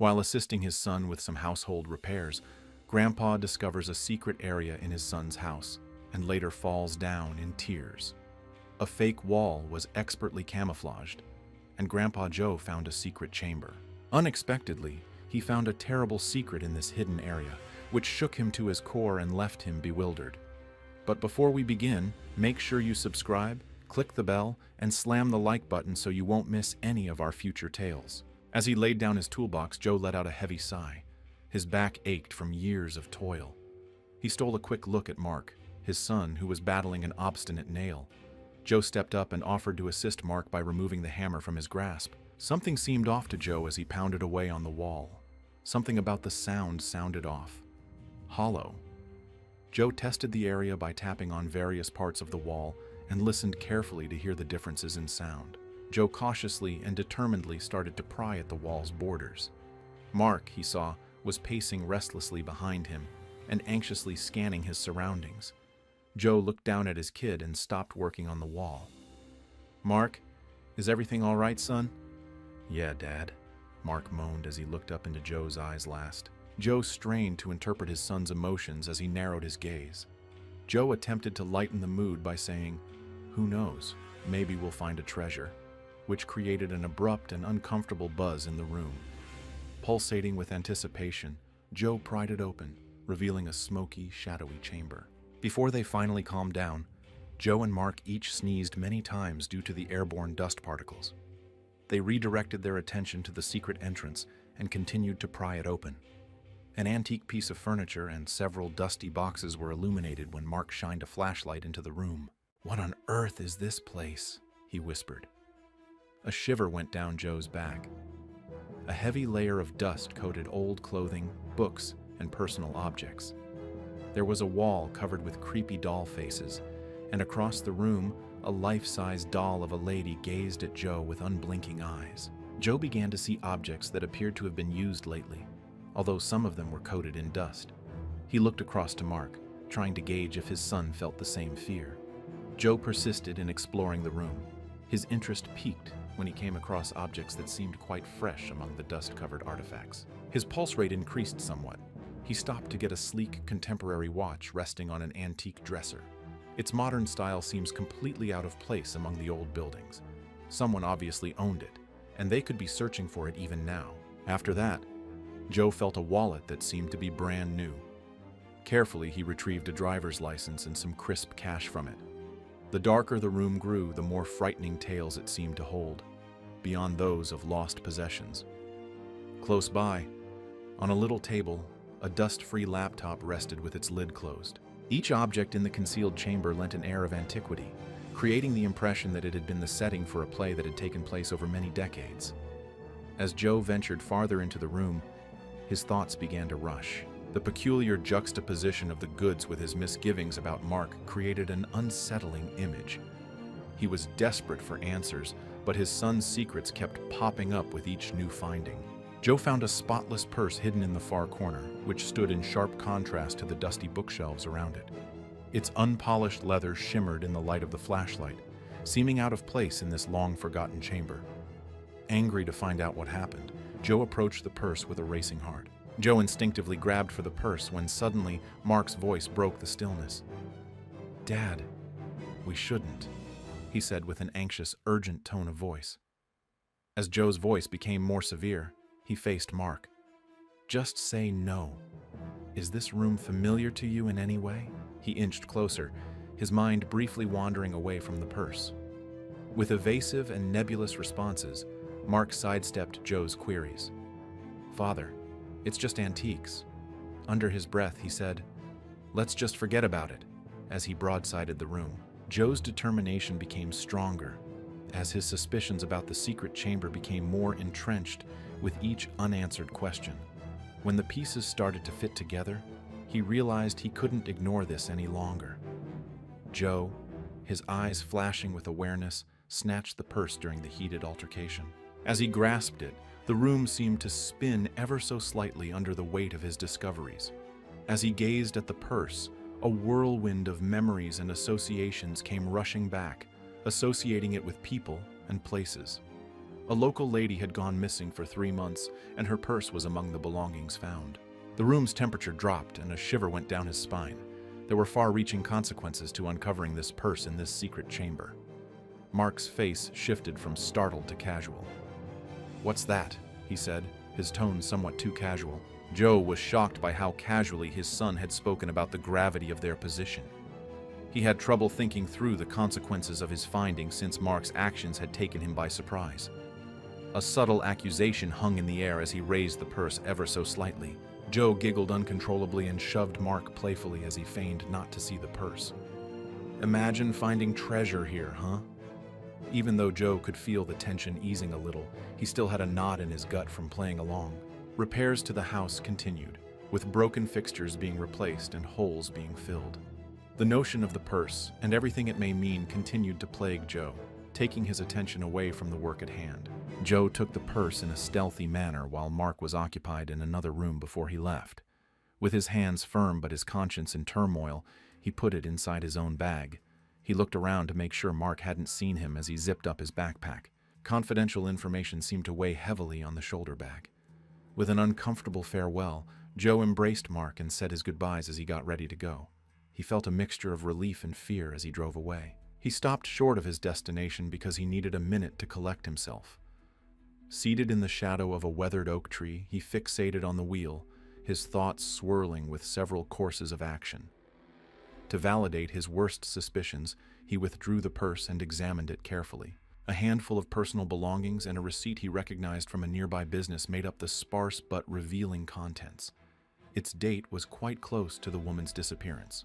While assisting his son with some household repairs, Grandpa discovers a secret area in his son's house and later falls down in tears. A fake wall was expertly camouflaged, and Grandpa Joe found a secret chamber. Unexpectedly, he found a terrible secret in this hidden area, which shook him to his core and left him bewildered. But before we begin, make sure you subscribe, click the bell, and slam the like button so you won't miss any of our future tales. As he laid down his toolbox, Joe let out a heavy sigh. His back ached from years of toil. He stole a quick look at Mark, his son, who was battling an obstinate nail. Joe stepped up and offered to assist Mark by removing the hammer from his grasp. Something seemed off to Joe as he pounded away on the wall. Something about the sound sounded off. Hollow. Joe tested the area by tapping on various parts of the wall and listened carefully to hear the differences in sound. Joe cautiously and determinedly started to pry at the wall's borders. Mark, he saw, was pacing restlessly behind him and anxiously scanning his surroundings. Joe looked down at his kid and stopped working on the wall. "Mark, is everything all right, son?" "Yeah, Dad," Mark moaned as he looked up into Joe's eyes last. Joe strained to interpret his son's emotions as he narrowed his gaze. Joe attempted to lighten the mood by saying, "Who knows, maybe we'll find a treasure," which created an abrupt and uncomfortable buzz in the room. Pulsating with anticipation, Joe pried it open, revealing a smoky, shadowy chamber. Before they finally calmed down, Joe and Mark each sneezed many times due to the airborne dust particles. They redirected their attention to the secret entrance and continued to pry it open. An antique piece of furniture and several dusty boxes were illuminated when Mark shined a flashlight into the room. "What on earth is this place?" he whispered. A shiver went down Joe's back. A heavy layer of dust coated old clothing, books, and personal objects. There was a wall covered with creepy doll faces, and across the room, a life-size doll of a lady gazed at Joe with unblinking eyes. Joe began to see objects that appeared to have been used lately, although some of them were coated in dust. He looked across to Mark, trying to gauge if his son felt the same fear. Joe persisted in exploring the room. His interest peaked when he came across objects that seemed quite fresh among the dust-covered artifacts. His pulse rate increased somewhat. He stopped to get a sleek, contemporary watch resting on an antique dresser. Its modern style seems completely out of place among the old buildings. Someone obviously owned it, and they could be searching for it even now. After that, Joe felt a wallet that seemed to be brand new. Carefully, he retrieved a driver's license and some crisp cash from it. The darker the room grew, the more frightening tales it seemed to hold, beyond those of lost possessions. Close by, on a little table, a dust-free laptop rested with its lid closed. Each object in the concealed chamber lent an air of antiquity, creating the impression that it had been the setting for a play that had taken place over many decades. As Joe ventured farther into the room, his thoughts began to rush. The peculiar juxtaposition of the goods with his misgivings about Mark created an unsettling image. He was desperate for answers, but his son's secrets kept popping up with each new finding. Joe found a spotless purse hidden in the far corner, which stood in sharp contrast to the dusty bookshelves around it. Its unpolished leather shimmered in the light of the flashlight, seeming out of place in this long-forgotten chamber. Angry to find out what happened, Joe approached the purse with a racing heart. Joe instinctively grabbed for the purse when suddenly Mark's voice broke the stillness. "Dad, we shouldn't," he said with an anxious, urgent tone of voice. As Joe's voice became more severe, he faced Mark. "Just say no. Is this room familiar to you in any way?" He inched closer, his mind briefly wandering away from the purse. With evasive and nebulous responses, Mark sidestepped Joe's queries. "Father, it's just antiques." Under his breath, he said, "Let's just forget about it," as he broadsided the room. Joe's determination became stronger, as his suspicions about the secret chamber became more entrenched with each unanswered question. When the pieces started to fit together, he realized he couldn't ignore this any longer. Joe, his eyes flashing with awareness, snatched the purse during the heated altercation. As he grasped it, the room seemed to spin ever so slightly under the weight of his discoveries. As he gazed at the purse, a whirlwind of memories and associations came rushing back, associating it with people and places. A local lady had gone missing for 3 months, and her purse was among the belongings found. The room's temperature dropped, and a shiver went down his spine. There were far-reaching consequences to uncovering this purse in this secret chamber. Mark's face shifted from startled to casual. "What's that?" he said, his tone somewhat too casual. Joe was shocked by how casually his son had spoken about the gravity of their position. He had trouble thinking through the consequences of his findings since Mark's actions had taken him by surprise. A subtle accusation hung in the air as he raised the purse ever so slightly. Joe giggled uncontrollably and shoved Mark playfully as he feigned not to see the purse. "Imagine finding treasure here, huh?" Even though Joe could feel the tension easing a little, he still had a knot in his gut from playing along. Repairs to the house continued, with broken fixtures being replaced and holes being filled. The notion of the purse and everything it may mean continued to plague Joe, taking his attention away from the work at hand. Joe took the purse in a stealthy manner while Mark was occupied in another room before he left. With his hands firm but his conscience in turmoil, he put it inside his own bag. He looked around to make sure Mark hadn't seen him as he zipped up his backpack. Confidential information seemed to weigh heavily on the shoulder bag. With an uncomfortable farewell, Joe embraced Mark and said his goodbyes as he got ready to go. He felt a mixture of relief and fear as he drove away. He stopped short of his destination because he needed a minute to collect himself. Seated in the shadow of a weathered oak tree, he fixated on the wheel, his thoughts swirling with several courses of action. To validate his worst suspicions, he withdrew the purse and examined it carefully. A handful of personal belongings and a receipt he recognized from a nearby business made up the sparse but revealing contents. Its date was quite close to the woman's disappearance.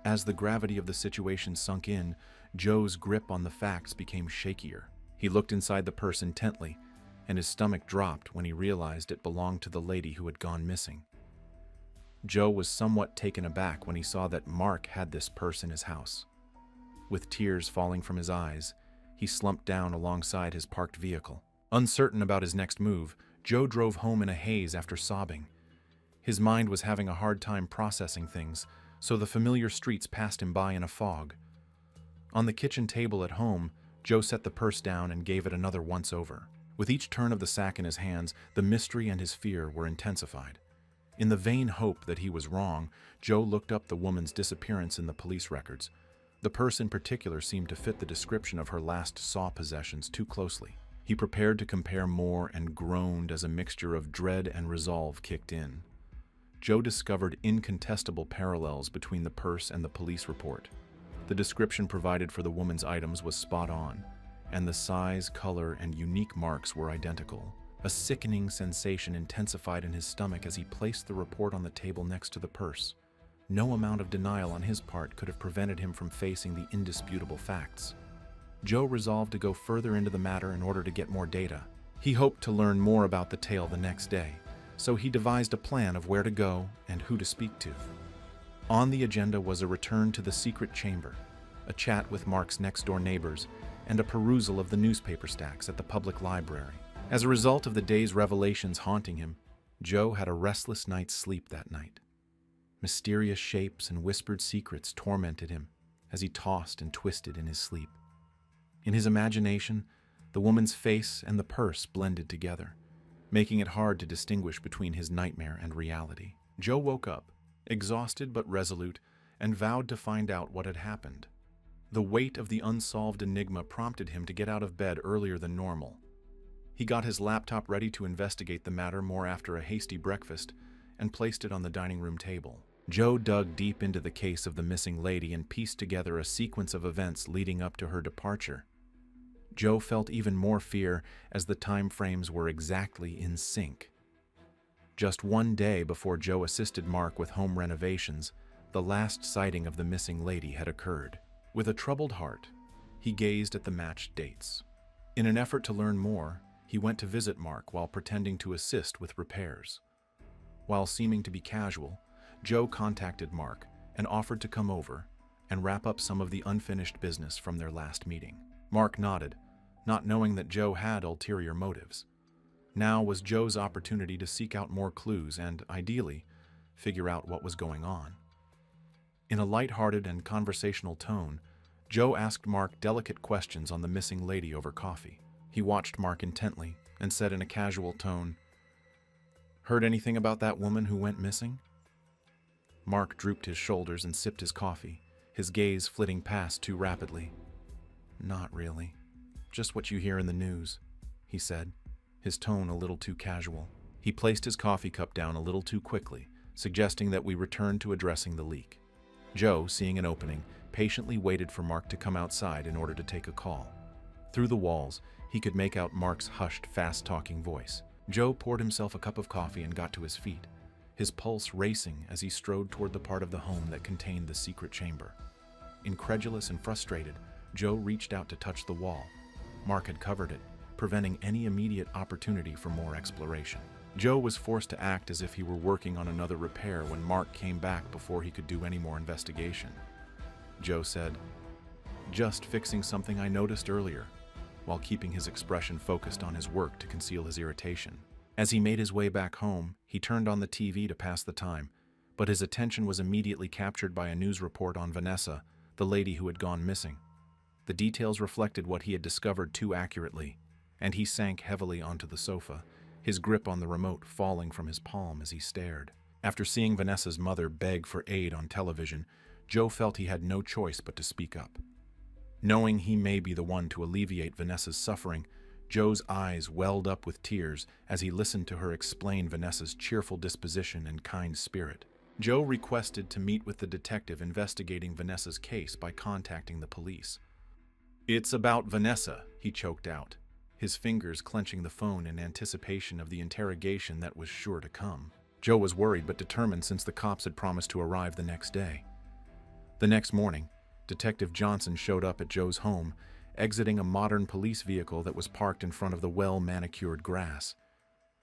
As the gravity of the situation sunk in, Joe's grip on the facts became shakier. He looked inside the purse intently, and his stomach dropped when he realized it belonged to the lady who had gone missing. Joe was somewhat taken aback when he saw that Mark had this purse in his house. With tears falling from his eyes, he slumped down alongside his parked vehicle. Uncertain about his next move, Joe drove home in a haze after sobbing. His mind was having a hard time processing things, so the familiar streets passed him by in a fog. On the kitchen table at home, Joe set the purse down and gave it another once-over. With each turn of the sack in his hands, the mystery and his fear were intensified. In the vain hope that he was wrong, Joe looked up the woman's disappearance in the police records. The purse in particular seemed to fit the description of her last saw possessions too closely. He prepared to compare more and groaned as a mixture of dread and resolve kicked in. Joe discovered incontestable parallels between the purse and the police report. The description provided for the woman's items was spot on, and the size, color, and unique marks were identical. A sickening sensation intensified in his stomach as he placed the report on the table next to the purse. No amount of denial on his part could have prevented him from facing the indisputable facts. Joe resolved to go further into the matter in order to get more data. He hoped to learn more about the tale the next day, so he devised a plan of where to go and who to speak to. On the agenda was a return to the secret chamber, a chat with Mark's next-door neighbors, and a perusal of the newspaper stacks at the public library. As a result of the day's revelations haunting him, Joe had a restless night's sleep that night. Mysterious shapes and whispered secrets tormented him as he tossed and twisted in his sleep. In his imagination, the woman's face and the purse blended together, making it hard to distinguish between his nightmare and reality. Joe woke up, exhausted but resolute, and vowed to find out what had happened. The weight of the unsolved enigma prompted him to get out of bed earlier than normal. He got his laptop ready to investigate the matter more after a hasty breakfast and placed it on the dining room table. Joe dug deep into the case of the missing lady and pieced together a sequence of events leading up to her departure. Joe felt even more fear as the time frames were exactly in sync. Just one day before Joe assisted Mark with home renovations, the last sighting of the missing lady had occurred. With a troubled heart, he gazed at the matched dates. In an effort to learn more, he went to visit Mark while pretending to assist with repairs. While seeming to be casual, Joe contacted Mark and offered to come over and wrap up some of the unfinished business from their last meeting. Mark nodded, not knowing that Joe had ulterior motives. Now was Joe's opportunity to seek out more clues and, ideally, figure out what was going on. In a light-hearted and conversational tone, Joe asked Mark delicate questions on the missing lady over coffee. He watched Mark intently and said in a casual tone, "Heard anything about that woman who went missing?" Mark drooped his shoulders and sipped his coffee, his gaze flitting past too rapidly. "Not really. Just what you hear in the news," he said, his tone a little too casual. He placed his coffee cup down a little too quickly, suggesting that we return to addressing the leak. Joe, seeing an opening, patiently waited for Mark to come outside in order to take a call. Through the walls, he could make out Mark's hushed, fast-talking voice. Joe poured himself a cup of coffee and got to his feet, his pulse racing as he strode toward the part of the home that contained the secret chamber. Incredulous and frustrated, Joe reached out to touch the wall. Mark had covered it, preventing any immediate opportunity for more exploration. Joe was forced to act as if he were working on another repair when Mark came back before he could do any more investigation. Joe said, "Just fixing something I noticed earlier," while keeping his expression focused on his work to conceal his irritation. As he made his way back home, he turned on the TV to pass the time, but his attention was immediately captured by a news report on Vanessa, the lady who had gone missing. The details reflected what he had discovered too accurately, and he sank heavily onto the sofa, his grip on the remote falling from his palm as he stared. After seeing Vanessa's mother beg for aid on television, Joe felt he had no choice but to speak up. Knowing he may be the one to alleviate Vanessa's suffering, Joe's eyes welled up with tears as he listened to her explain Vanessa's cheerful disposition and kind spirit. Joe requested to meet with the detective investigating Vanessa's case by contacting the police. "It's about Vanessa," he choked out, his fingers clenching the phone in anticipation of the interrogation that was sure to come. Joe was worried but determined since the cops had promised to arrive the next day. The next morning, Detective Johnson showed up at Joe's home, exiting a modern police vehicle that was parked in front of the well-manicured grass.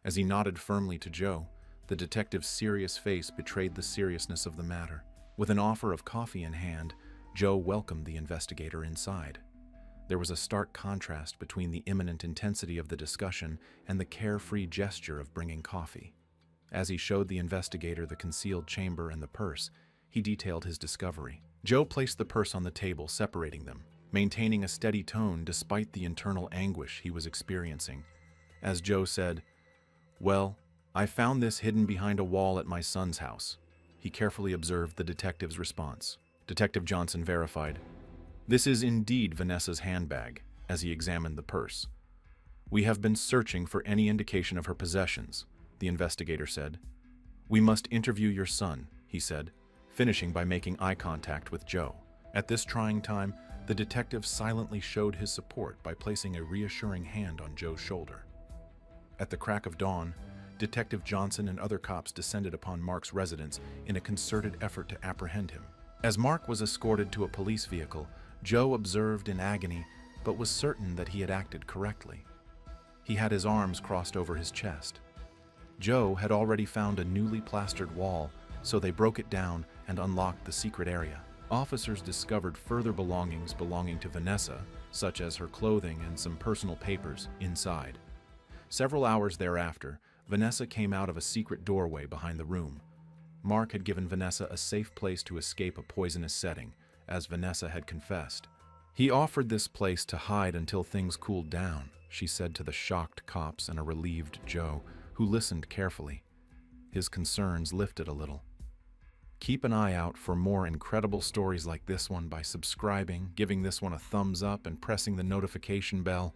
As he nodded firmly to Joe, the detective's serious face betrayed the seriousness of the matter. With an offer of coffee in hand, Joe welcomed the investigator inside. There was a stark contrast between the imminent intensity of the discussion and the carefree gesture of bringing coffee. As he showed the investigator the concealed chamber and the purse, he detailed his discovery. Joe placed the purse on the table, separating them, maintaining a steady tone despite the internal anguish he was experiencing. As Joe said, "Well, I found this hidden behind a wall at my son's house." He carefully observed the detective's response. Detective Johnson verified, "This is indeed Vanessa's handbag," as he examined the purse. "We have been searching for any indication of her possessions," the investigator said. "We must interview your son," he said, finishing by making eye contact with Joe. At this trying time, the detective silently showed his support by placing a reassuring hand on Joe's shoulder. At the crack of dawn, Detective Johnson and other cops descended upon Mark's residence in a concerted effort to apprehend him. As Mark was escorted to a police vehicle, Joe observed in agony, but was certain that he had acted correctly. He had his arms crossed over his chest. Joe had already found a newly plastered wall, so they broke it down and unlocked the secret area. Officers discovered further belongings belonging to Vanessa, such as her clothing and some personal papers, inside. Several hours thereafter, Vanessa came out of a secret doorway behind the room. Mark had given Vanessa a safe place to escape a poisonous setting, as Vanessa had confessed. "He offered this place to hide until things cooled down," she said to the shocked cops and a relieved Joe, who listened carefully. His concerns lifted a little. Keep an eye out for more incredible stories like this one by subscribing, giving this one a thumbs up, and pressing the notification bell.